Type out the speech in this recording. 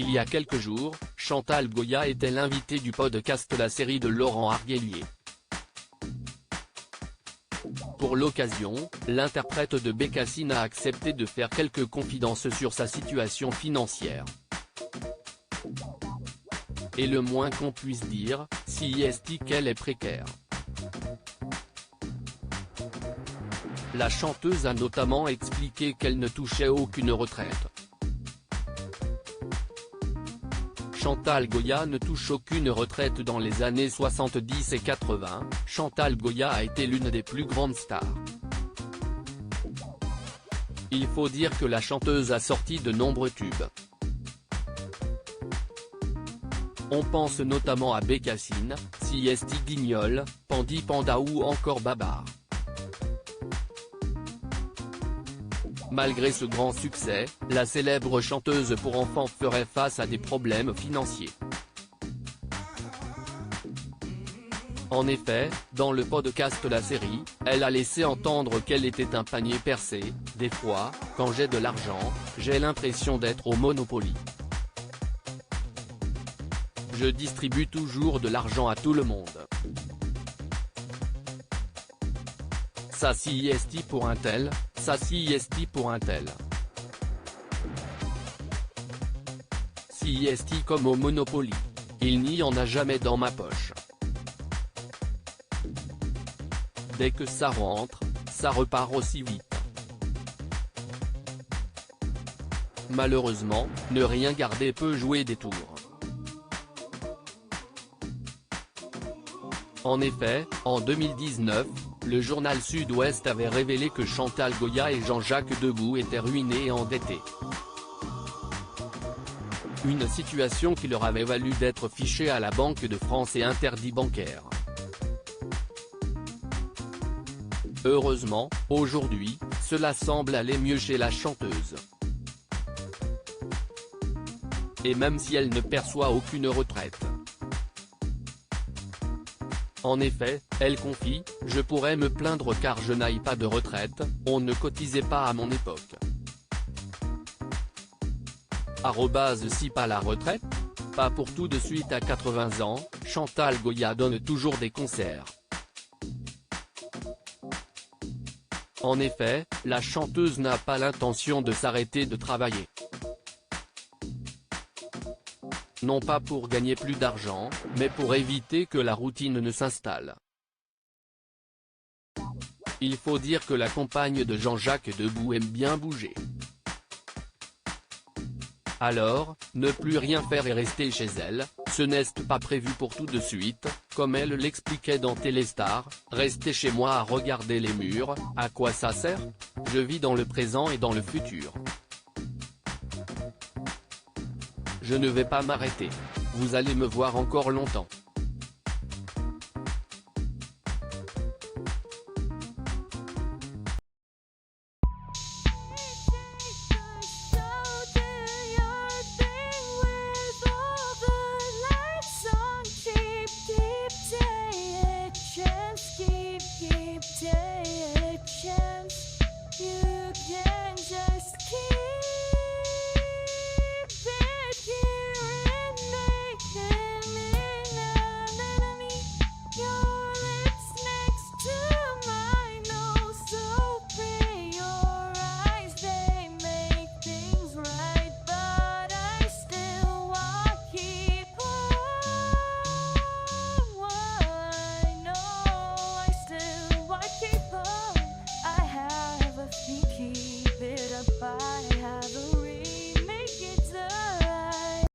Il y a quelques jours, Chantal Goya était l'invitée du podcast La Série de Laurent Arguelier. Pour l'occasion, l'interprète de Bécassine a accepté de faire quelques confidences sur sa situation financière. Et le moins qu'on puisse dire, c'est qu'elle est précaire. La chanteuse a notamment expliqué qu'elle ne touchait aucune retraite. Chantal Goya ne touche aucune retraite. Dans les années 70 et 80, Chantal Goya a été l'une des plus grandes stars. Il faut dire que la chanteuse a sorti de nombreux tubes. On pense notamment à Bécassine, Siesti Guignol, Pandi Panda ou encore Babar. Malgré ce grand succès, la célèbre chanteuse pour enfants ferait face à des problèmes financiers. En effet, dans le podcast La Série, elle a laissé entendre qu'elle était un panier percé. Des fois, quand j'ai de l'argent, j'ai l'impression d'être au Monopoly. Je distribue toujours de l'argent à tout le monde. Ça siesti pour un tel, ça siesti pour un tel. Siesti comme au Monopoly. Il n'y en a jamais dans ma poche. Dès que ça rentre, ça repart aussi vite. Malheureusement, ne rien garder peut jouer des tours. En effet, en 2019, le journal Sud-Ouest avait révélé que Chantal Goya et Jean-Jacques Debout étaient ruinés et endettés. Une situation qui leur avait valu d'être fichés à la Banque de France et interdits bancaires. Heureusement, aujourd'hui, cela semble aller mieux chez la chanteuse. Et même si elle ne perçoit aucune retraite. En effet, elle confie, « Je pourrais me plaindre car je n'aille pas de retraite, on ne cotisait pas à mon époque. » Si pas la retraite ? Pas pour tout de suite. À 80 ans, Chantal Goya donne toujours des concerts. En effet, la chanteuse n'a pas l'intention de s'arrêter de travailler. Non pas pour gagner plus d'argent, mais pour éviter que la routine ne s'installe. Il faut dire que la compagne de Jean-Jacques Debout aime bien bouger. Alors, ne plus rien faire et rester chez elle, ce n'est pas prévu pour tout de suite, comme elle l'expliquait dans Téléstar, « Rester chez moi à regarder les murs, à quoi ça sert ? Je vis dans le présent et dans le futur. Je ne vais pas m'arrêter. Vous allez me voir encore longtemps. »